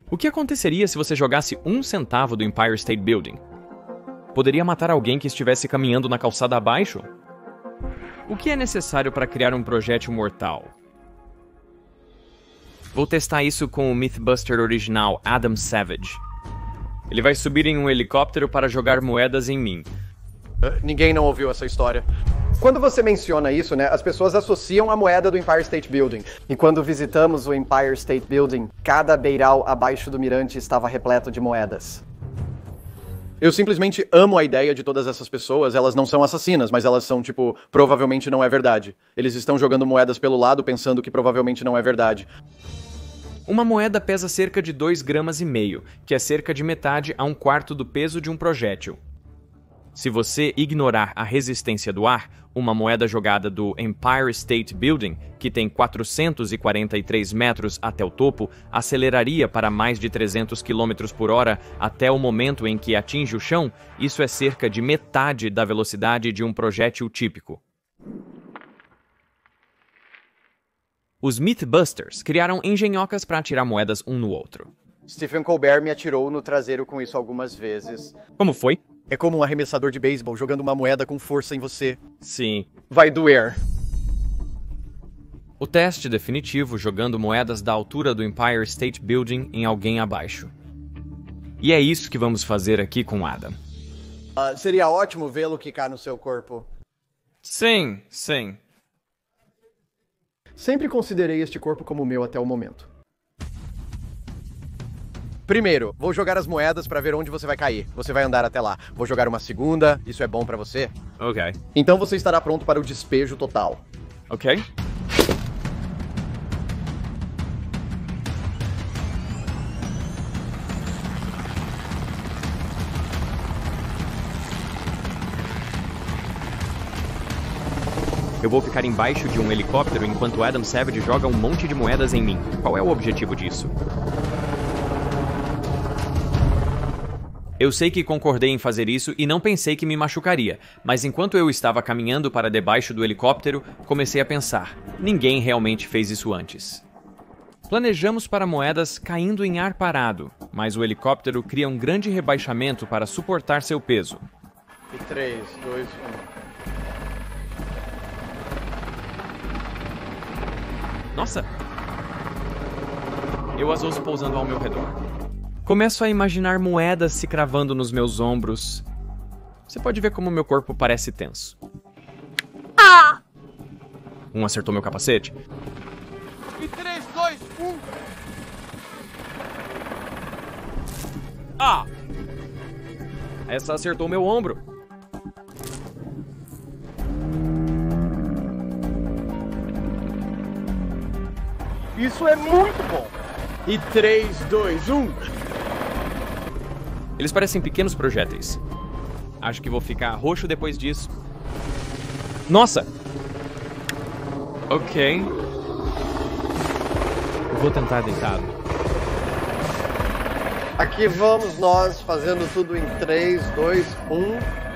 O que aconteceria se você jogasse 1 centavo do Empire State Building? Poderia matar alguém que estivesse caminhando na calçada abaixo? O que é necessário para criar um projétil mortal? Vou testar isso com o Mythbuster original, Adam Savage. Ele vai subir em um helicóptero para jogar moedas em mim. Ninguém não ouviu essa história. Quando você menciona isso, né, as pessoas associam a moeda do Empire State Building. E quando visitamos o Empire State Building, cada beiral abaixo do mirante estava repleto de moedas. Eu simplesmente amo a ideia de todas essas pessoas. Elas não são assassinas, mas elas são, tipo, provavelmente não é verdade. Eles estão jogando moedas pelo lado pensando que provavelmente não é verdade. Uma moeda pesa cerca de 2,5 gramas, que é cerca de metade a 1/4 do peso de um projétil. Se você ignorar a resistência do ar, uma moeda jogada do Empire State Building, que tem 443 metros até o topo, aceleraria para mais de 300 km por hora até o momento em que atinge o chão. Isso é cerca de metade da velocidade de um projétil típico. Os Mythbusters criaram engenhocas para atirar moedas um no outro. Stephen Colbert me atirou no traseiro com isso algumas vezes. Como foi? É como um arremessador de beisebol jogando uma moeda com força em você. Sim. Vai doer. O teste definitivo jogando moedas da altura do Empire State Building em alguém abaixo. E é isso que vamos fazer aqui com Adam. Seria ótimo vê-lo quicar no seu corpo. Sim, sim. Sempre considerei este corpo como meu até o momento. Primeiro, vou jogar as moedas pra ver onde você vai cair. Você vai andar até lá. Vou jogar uma segunda. Isso é bom pra você? Ok. Então você estará pronto para o despejo total. Ok. Eu vou ficar embaixo de um helicóptero enquanto Adam Savage joga um monte de moedas em mim. Qual é o objetivo disso? Eu sei que concordei em fazer isso e não pensei que me machucaria, mas enquanto eu estava caminhando para debaixo do helicóptero, comecei a pensar, ninguém realmente fez isso antes. Planejamos para moedas caindo em ar parado, mas o helicóptero cria um grande rebaixamento para suportar seu peso. E 3, 2, 1... Nossa! Eu as ouço pousando ao meu redor. Começo a imaginar moedas se cravando nos meus ombros. Você pode ver como meu corpo parece tenso. Ah! Um acertou meu capacete. E 3, 2, 1... Ah! Essa acertou meu ombro. Isso é muito bom! E 3, 2, 1... Eles parecem pequenos projéteis. Acho que vou ficar roxo depois disso. Nossa! Ok. Eu vou tentar deitado. Aqui vamos nós fazendo tudo em 3, 2, 1...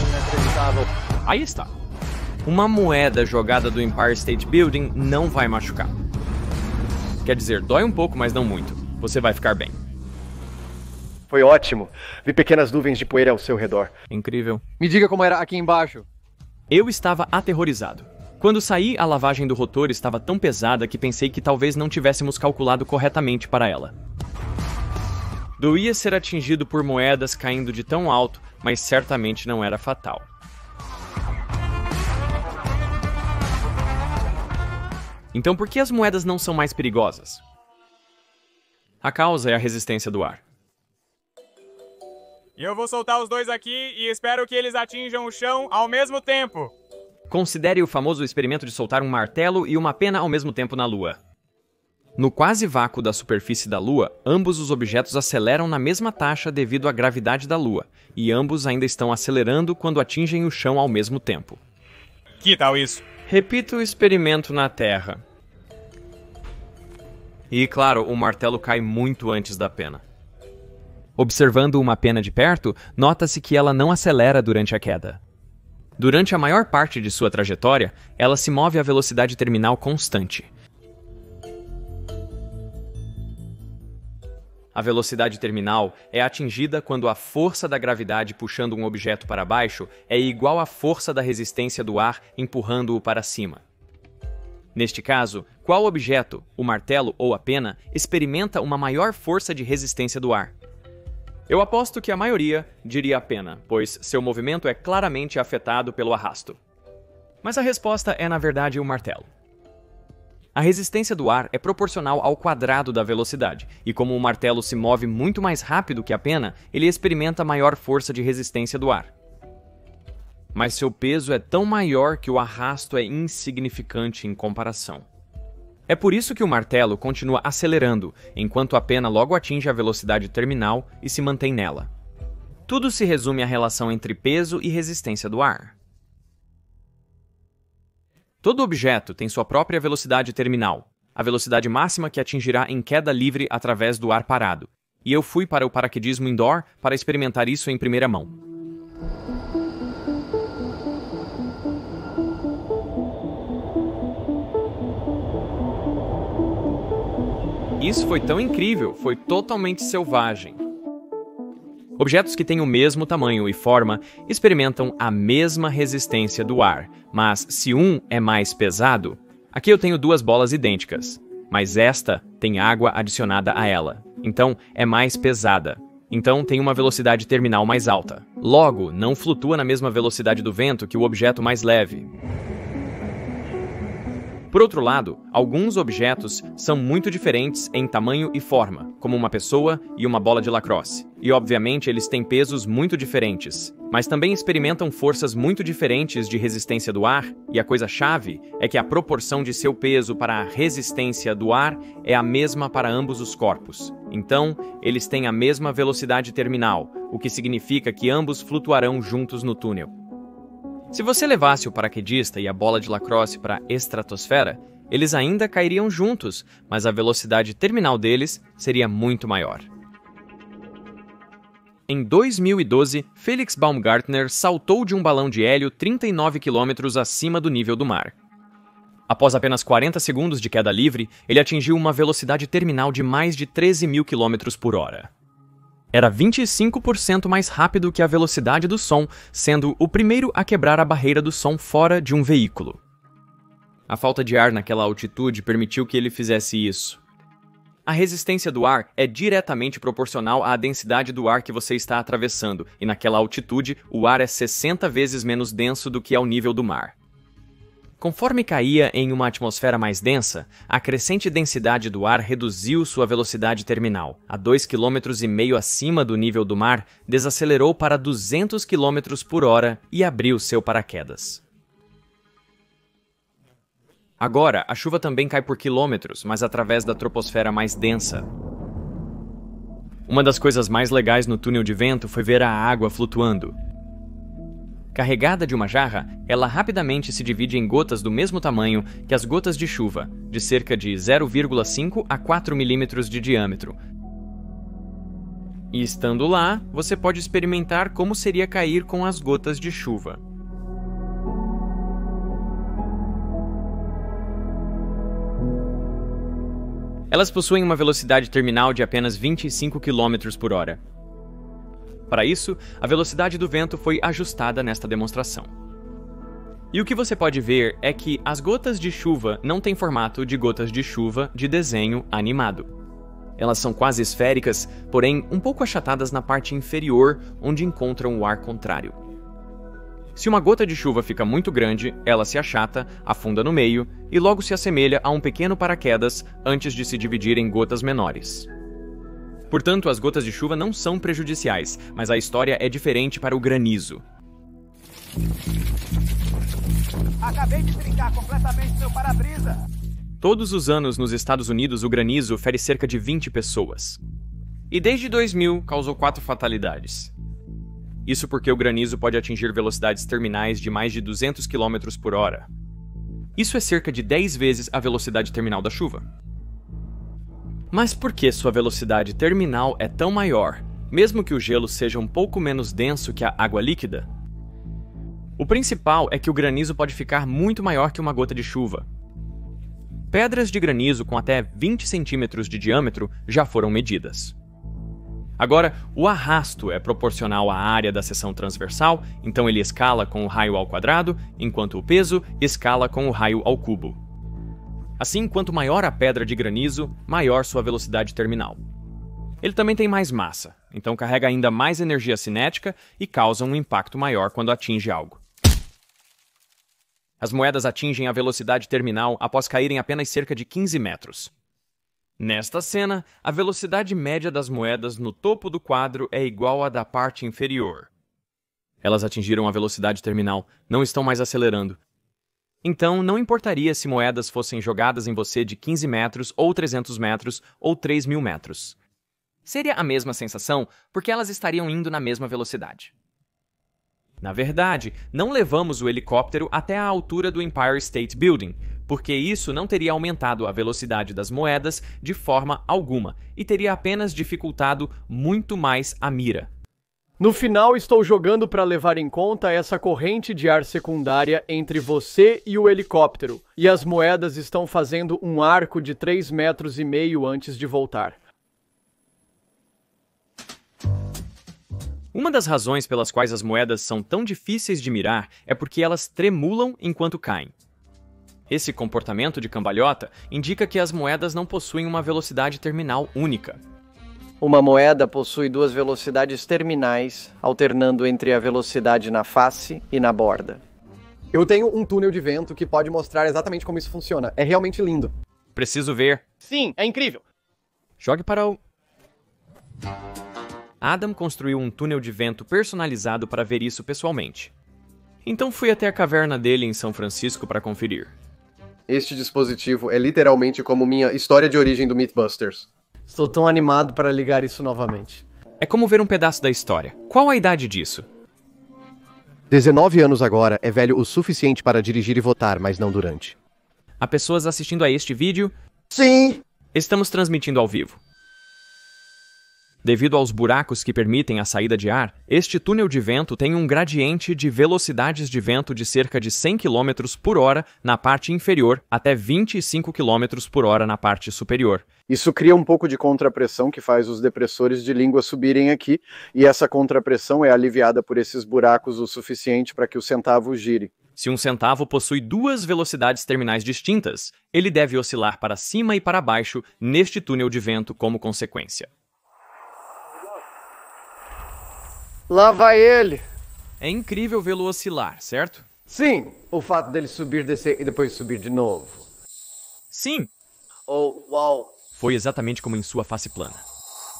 Inacreditável. Aí está. Uma moeda jogada do Empire State Building não vai machucar. Quer dizer, dói um pouco, mas não muito. Você vai ficar bem. Foi ótimo. Vi pequenas nuvens de poeira ao seu redor. Incrível. Me diga como era aqui embaixo. Eu estava aterrorizado. Quando saí, a lavagem do rotor estava tão pesada que pensei que talvez não tivéssemos calculado corretamente para ela. Doía ser atingido por moedas caindo de tão alto, mas certamente não era fatal. Então por que as moedas não são mais perigosas? A causa é a resistência do ar. E eu vou soltar os dois aqui e espero que eles atinjam o chão ao mesmo tempo. Considere o famoso experimento de soltar um martelo e uma pena ao mesmo tempo na Lua. No quase vácuo da superfície da Lua, ambos os objetos aceleram na mesma taxa devido à gravidade da Lua, e ambos ainda estão acelerando quando atingem o chão ao mesmo tempo. Que tal isso? Repita o experimento na Terra. E, claro, o martelo cai muito antes da pena. Observando uma pena de perto, nota-se que ela não acelera durante a queda. Durante a maior parte de sua trajetória, ela se move a velocidade terminal constante. A velocidade terminal é atingida quando a força da gravidade puxando um objeto para baixo é igual à força da resistência do ar empurrando-o para cima. Neste caso, qual objeto, o martelo ou a pena, experimenta uma maior força de resistência do ar? Eu aposto que a maioria diria a pena, pois seu movimento é claramente afetado pelo arrasto. Mas a resposta é, na verdade, o martelo. A resistência do ar é proporcional ao quadrado da velocidade, e como o martelo se move muito mais rápido que a pena, ele experimenta maior força de resistência do ar. Mas seu peso é tão maior que o arrasto é insignificante em comparação. É por isso que o martelo continua acelerando, enquanto a pena logo atinge a velocidade terminal e se mantém nela. Tudo se resume à relação entre peso e resistência do ar. Todo objeto tem sua própria velocidade terminal, a velocidade máxima que atingirá em queda livre através do ar parado. E eu fui para o paraquedismo indoor para experimentar isso em primeira mão. Isso foi tão incrível, foi totalmente selvagem. Objetos que têm o mesmo tamanho e forma experimentam a mesma resistência do ar, mas se um é mais pesado... Aqui eu tenho duas bolas idênticas, mas esta tem água adicionada a ela, então é mais pesada. Então tem uma velocidade terminal mais alta. Logo, não flutua na mesma velocidade do vento que o objeto mais leve. Por outro lado, alguns objetos são muito diferentes em tamanho e forma, como uma pessoa e uma bola de lacrosse. E obviamente eles têm pesos muito diferentes, mas também experimentam forças muito diferentes de resistência do ar, e a coisa-chave é que a proporção de seu peso para a resistência do ar é a mesma para ambos os corpos. Então, eles têm a mesma velocidade terminal, o que significa que ambos flutuarão juntos no túnel. Se você levasse o paraquedista e a bola de lacrosse para a estratosfera, eles ainda cairiam juntos, mas a velocidade terminal deles seria muito maior. Em 2012, Felix Baumgartner saltou de um balão de hélio 39 km acima do nível do mar. Após apenas 40 segundos de queda livre, ele atingiu uma velocidade terminal de mais de 13.000 km por hora. Era 25% mais rápido que a velocidade do som, sendo o primeiro a quebrar a barreira do som fora de um veículo. A falta de ar naquela altitude permitiu que ele fizesse isso. A resistência do ar é diretamente proporcional à densidade do ar que você está atravessando, e naquela altitude o ar é 60 vezes menos denso do que ao nível do mar. Conforme caía em uma atmosfera mais densa, a crescente densidade do ar reduziu sua velocidade terminal. A 2,5 km acima do nível do mar, desacelerou para 200 km por hora e abriu seu paraquedas. Agora, a chuva também cai por quilômetros, mas através da troposfera mais densa. Uma das coisas mais legais no túnel de vento foi ver a água flutuando. Carregada de uma jarra, ela rapidamente se divide em gotas do mesmo tamanho que as gotas de chuva, de cerca de 0,5 a 4 milímetros de diâmetro. E estando lá, você pode experimentar como seria cair com as gotas de chuva. Elas possuem uma velocidade terminal de apenas 25 km por hora. Para isso, a velocidade do vento foi ajustada nesta demonstração. E o que você pode ver é que as gotas de chuva não têm formato de gotas de chuva de desenho animado. Elas são quase esféricas, porém um pouco achatadas na parte inferior, onde encontram o ar contrário. Se uma gota de chuva fica muito grande, ela se achata, afunda no meio e logo se assemelha a um pequeno paraquedas antes de se dividir em gotas menores. Portanto, as gotas de chuva não são prejudiciais, mas a história é diferente para o granizo. Acabei de trincar completamente meu para-brisa. Todos os anos nos Estados Unidos o granizo fere cerca de 20 pessoas. E desde 2000 causou 4 fatalidades. Isso porque o granizo pode atingir velocidades terminais de mais de 200 km por hora. Isso é cerca de 10 vezes a velocidade terminal da chuva. Mas por que sua velocidade terminal é tão maior, mesmo que o gelo seja um pouco menos denso que a água líquida? O principal é que o granizo pode ficar muito maior que uma gota de chuva. Pedras de granizo com até 20 centímetros de diâmetro já foram medidas. Agora, o arrasto é proporcional à área da seção transversal, então ele escala com o raio ao quadrado, enquanto o peso escala com o raio ao cubo. Assim, quanto maior a pedra de granizo, maior sua velocidade terminal. Ele também tem mais massa, então carrega ainda mais energia cinética e causa um impacto maior quando atinge algo. As moedas atingem a velocidade terminal após caírem apenas cerca de 15 metros. Nesta cena, a velocidade média das moedas no topo do quadro é igual à da parte inferior. Elas atingiram a velocidade terminal, não estão mais acelerando. Então, não importaria se moedas fossem jogadas em você de 15 metros, ou 300 metros, ou 3.000 metros. Seria a mesma sensação, porque elas estariam indo na mesma velocidade. Na verdade, não levamos o helicóptero até a altura do Empire State Building, porque isso não teria aumentado a velocidade das moedas de forma alguma e teria apenas dificultado muito mais a mira. No final, estou jogando para levar em conta essa corrente de ar secundária entre você e o helicóptero, e as moedas estão fazendo um arco de 3,5 metros antes de voltar. Uma das razões pelas quais as moedas são tão difíceis de mirar é porque elas tremulam enquanto caem. Esse comportamento de cambalhota indica que as moedas não possuem uma velocidade terminal única. Uma moeda possui 2 velocidades terminais, alternando entre a velocidade na face e na borda. Eu tenho um túnel de vento que pode mostrar exatamente como isso funciona. É realmente lindo. Preciso ver. Sim, é incrível. Jogue para o... Adam construiu um túnel de vento personalizado para ver isso pessoalmente. Então fui até a caverna dele em São Francisco para conferir. Este dispositivo é literalmente como minha história de origem do Mythbusters. Estou tão animado para ligar isso novamente. É como ver um pedaço da história. Qual a idade disso? 19 anos agora é velho o suficiente para dirigir e votar, mas não durante. Há pessoas assistindo a este vídeo? Sim! Estamos transmitindo ao vivo. Devido aos buracos que permitem a saída de ar, este túnel de vento tem um gradiente de velocidades de vento de cerca de 100 km por hora na parte inferior até 25 km por hora na parte superior. Isso cria um pouco de contrapressão que faz os depressores de língua subirem aqui, e essa contrapressão é aliviada por esses buracos o suficiente para que o centavo gire. Se um centavo possui 2 velocidades terminais distintas, ele deve oscilar para cima e para baixo neste túnel de vento como consequência. Lá vai ele! É incrível vê-lo oscilar, certo? Sim, o fato dele subir, descer e depois subir de novo. Sim! Oh, uau! Foi exatamente como em sua face plana.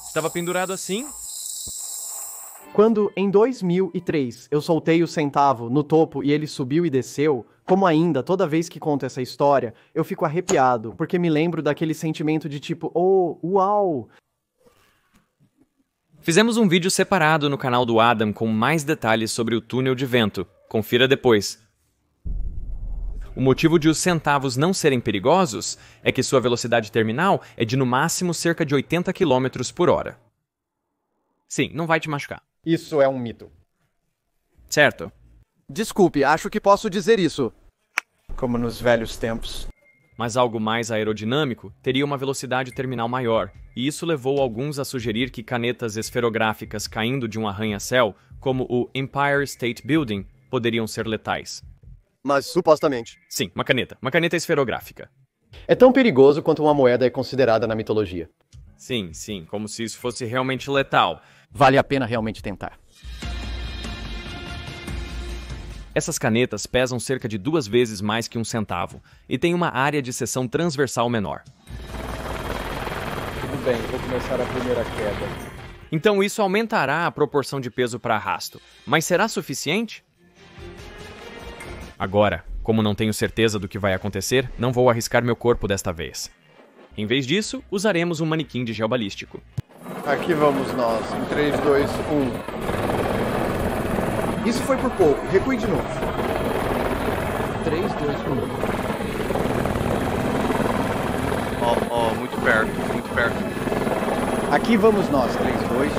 Estava pendurado assim? Quando, em 2003, eu soltei o centavo no topo e ele subiu e desceu, como ainda, toda vez que conto essa história, eu fico arrepiado, porque me lembro daquele sentimento de tipo, oh, uau! Fizemos um vídeo separado no canal do Adam com mais detalhes sobre o túnel de vento. Confira depois. O motivo de os centavos não serem perigosos é que sua velocidade terminal é de no máximo cerca de 80 km por hora. Sim, não vai te machucar. Isso é um mito. Certo. Desculpe, acho que posso dizer isso. Como nos velhos tempos. Mas algo mais aerodinâmico teria uma velocidade terminal maior, e isso levou alguns a sugerir que canetas esferográficas caindo de um arranha-céu, como o Empire State Building, poderiam ser letais. Mas supostamente. Sim, uma caneta esferográfica. É tão perigoso quanto uma moeda é considerada na mitologia. Sim, como se isso fosse realmente letal. Vale a pena realmente tentar. Essas canetas pesam cerca de 2 vezes mais que um centavo e têm uma área de seção transversal menor. Tudo bem, vou começar a primeira queda. Então isso aumentará a proporção de peso para arrasto, mas será suficiente? Agora, Como não tenho certeza do que vai acontecer, não vou arriscar meu corpo desta vez. Em vez disso, usaremos um manequim de gel balístico. Aqui vamos nós, em 3, 2, 1. Isso foi por pouco, recue de novo. 3, 2, 1. Muito perto, muito perto. Aqui vamos nós, 3, 2, 1.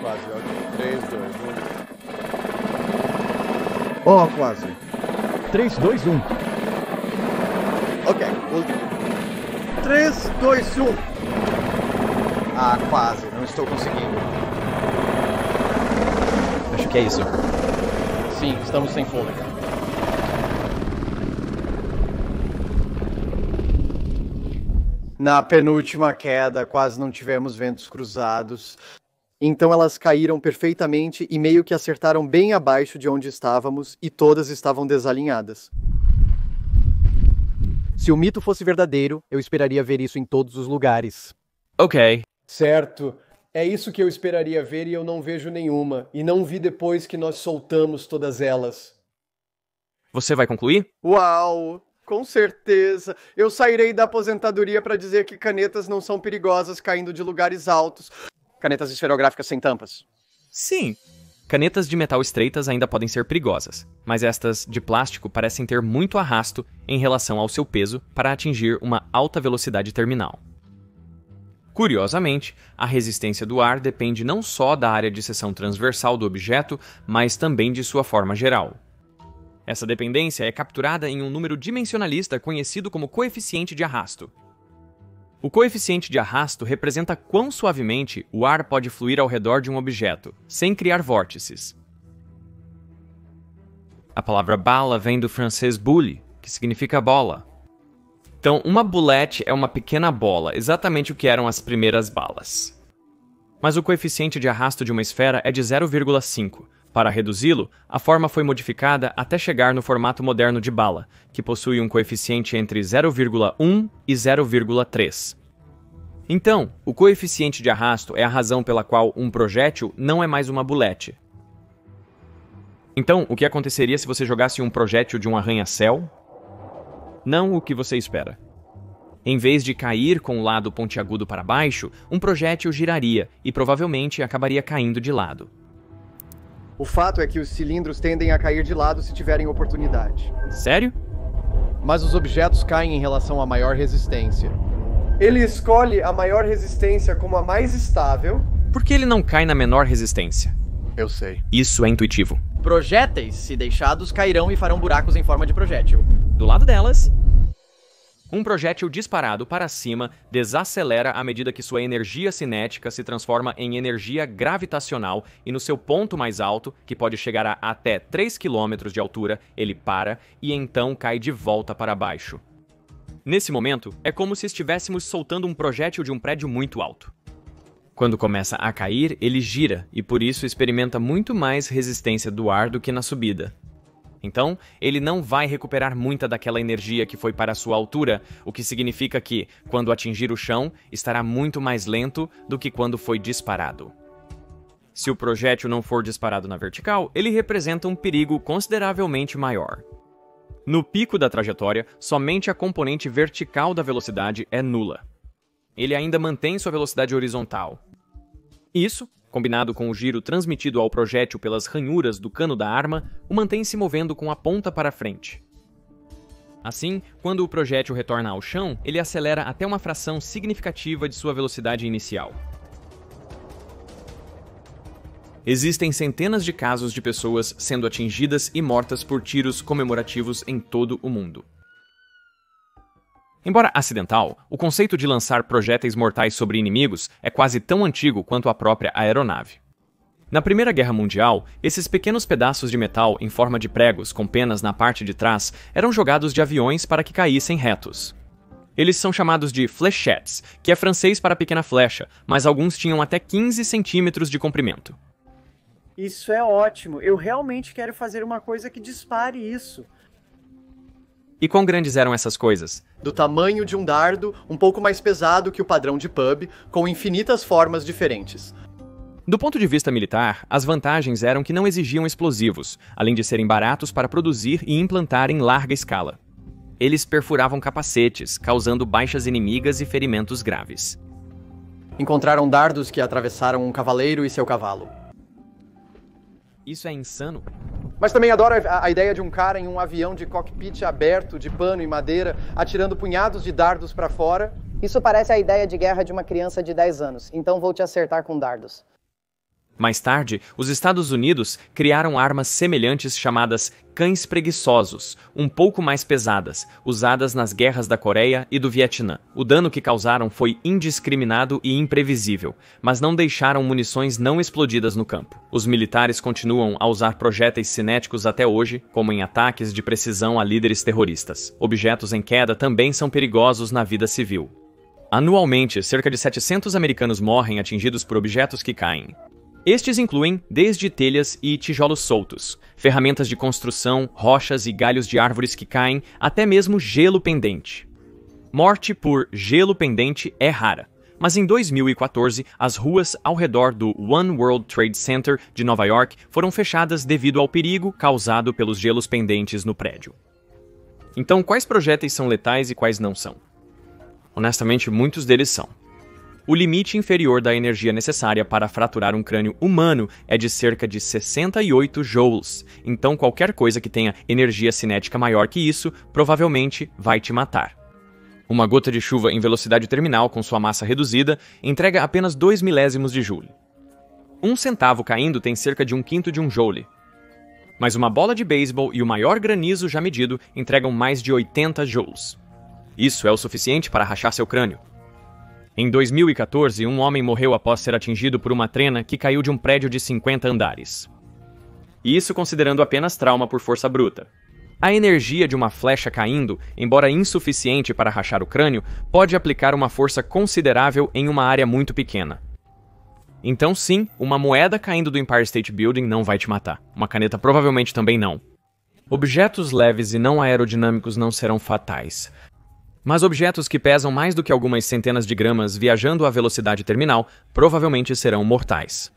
Quase, ok. 3, 2, 1. Quase. 3, 2, 1. Ok, último. 3, 2, 1. Quase, não estou conseguindo. Acho que é isso. Sim, estamos sem fôlego. Na penúltima queda, quase não tivemos ventos cruzados. Então elas caíram perfeitamente e meio que acertaram bem abaixo de onde estávamos e todas estavam desalinhadas. Se o mito fosse verdadeiro, eu esperaria ver isso em todos os lugares. Ok. Certo. É isso que eu esperaria ver e eu não vejo nenhuma. E não vi depois que nós soltamos todas elas. Você vai concluir? Uau! Com certeza. Eu sairei da aposentadoria para dizer que canetas não são perigosas caindo de lugares altos. Canetas esferográficas sem tampas. Sim. Canetas de metal estreitas ainda podem ser perigosas, mas estas de plástico parecem ter muito arrasto em relação ao seu peso para atingir uma alta velocidade terminal. Curiosamente, a resistência do ar depende não só da área de seção transversal do objeto, mas também de sua forma geral. Essa dependência é capturada em um número dimensionalista conhecido como coeficiente de arrasto. O coeficiente de arrasto representa quão suavemente o ar pode fluir ao redor de um objeto, sem criar vórtices. A palavra bala vem do francês boule, que significa bola. Então, uma boulette é uma pequena bola, exatamente o que eram as primeiras balas. Mas o coeficiente de arrasto de uma esfera é de 0,5. Para reduzi-lo, a forma foi modificada até chegar no formato moderno de bala, que possui um coeficiente entre 0,1 e 0,3. Então, o coeficiente de arrasto é a razão pela qual um projétil não é mais uma boulette. Então, o que aconteceria se você jogasse um projétil de um arranha-céu? Não o que você espera. Em vez de cair com o lado pontiagudo para baixo, um projétil giraria e provavelmente acabaria caindo de lado. O fato é que os cilindros tendem a cair de lado se tiverem oportunidade. Sério? Mas os objetos caem em relação à maior resistência. Ele escolhe a maior resistência como a mais estável. Por que ele não cai na menor resistência? Eu sei. Isso é intuitivo. Projéteis, se deixados, cairão e farão buracos em forma de projétil. Do lado delas, um projétil disparado para cima desacelera à medida que sua energia cinética se transforma em energia gravitacional e no seu ponto mais alto, que pode chegar a até 3 km de altura, ele para e então cai de volta para baixo. Nesse momento, é como se estivéssemos soltando um projétil de um prédio muito alto. Quando começa a cair, ele gira e por isso experimenta muito mais resistência do ar do que na subida. Então, ele não vai recuperar muita daquela energia que foi para a sua altura, o que significa que, quando atingir o chão, estará muito mais lento do que quando foi disparado. Se o projétil não for disparado na vertical, ele representa um perigo consideravelmente maior. No pico da trajetória, somente a componente vertical da velocidade é nula. Ele ainda mantém sua velocidade horizontal. Isso, combinado com o giro transmitido ao projétil pelas ranhuras do cano da arma, o mantém se movendo com a ponta para frente. Assim, quando o projétil retorna ao chão, ele acelera até uma fração significativa de sua velocidade inicial. Existem centenas de casos de pessoas sendo atingidas e mortas por tiros comemorativos em todo o mundo. Embora acidental, o conceito de lançar projéteis mortais sobre inimigos é quase tão antigo quanto a própria aeronave. Na Primeira Guerra Mundial, esses pequenos pedaços de metal em forma de pregos com penas na parte de trás eram jogados de aviões para que caíssem retos. Eles são chamados de fléchettes, que é francês para pequena flecha, mas alguns tinham até 15 centímetros de comprimento. Isso é ótimo. Eu realmente quero fazer uma coisa que dispare isso. E quão grandes eram essas coisas? Do tamanho de um dardo, um pouco mais pesado que o padrão de pub, com infinitas formas diferentes. Do ponto de vista militar, as vantagens eram que não exigiam explosivos, além de serem baratos para produzir e implantar em larga escala. Eles perfuravam capacetes, causando baixas inimigas e ferimentos graves. Encontraram dardos que atravessaram um cavaleiro e seu cavalo. Isso é insano. Mas também adoro a ideia de um cara em um avião de cockpit aberto, de pano e madeira, atirando punhados de dardos pra fora. Isso parece a ideia de guerra de uma criança de 10 anos, então vou te acertar com dardos. Mais tarde, os Estados Unidos criaram armas semelhantes chamadas cães preguiçosos, um pouco mais pesadas, usadas nas guerras da Coreia e do Vietnã. O dano que causaram foi indiscriminado e imprevisível, mas não deixaram munições não explodidas no campo. Os militares continuam a usar projéteis cinéticos até hoje, como em ataques de precisão a líderes terroristas. Objetos em queda também são perigosos na vida civil. Anualmente, cerca de 700 americanos morrem atingidos por objetos que caem. Estes incluem desde telhas e tijolos soltos, ferramentas de construção, rochas e galhos de árvores que caem, até mesmo gelo pendente. Morte por gelo pendente é rara, mas em 2014 as ruas ao redor do One World Trade Center de Nova York foram fechadas devido ao perigo causado pelos gelos pendentes no prédio. Então, quais projéteis são letais e quais não são? Honestamente, muitos deles são. O limite inferior da energia necessária para fraturar um crânio humano é de cerca de 68 joules, então qualquer coisa que tenha energia cinética maior que isso provavelmente vai te matar. Uma gota de chuva em velocidade terminal com sua massa reduzida entrega apenas 2 milésimos de joule. 1 centavo caindo tem cerca de 1/5 de um joule. Mas uma bola de beisebol e o maior granizo já medido entregam mais de 80 joules. Isso é o suficiente para rachar seu crânio. Em 2014, um homem morreu após ser atingido por uma trena que caiu de um prédio de 50 andares. Isso considerando apenas trauma por força bruta. A energia de uma flecha caindo, embora insuficiente para rachar o crânio, pode aplicar uma força considerável em uma área muito pequena. Então sim, uma moeda caindo do Empire State Building não vai te matar. Uma caneta provavelmente também não. Objetos leves e não aerodinâmicos não serão fatais. Mas objetos que pesam mais do que algumas centenas de gramas viajando à velocidade terminal provavelmente serão mortais.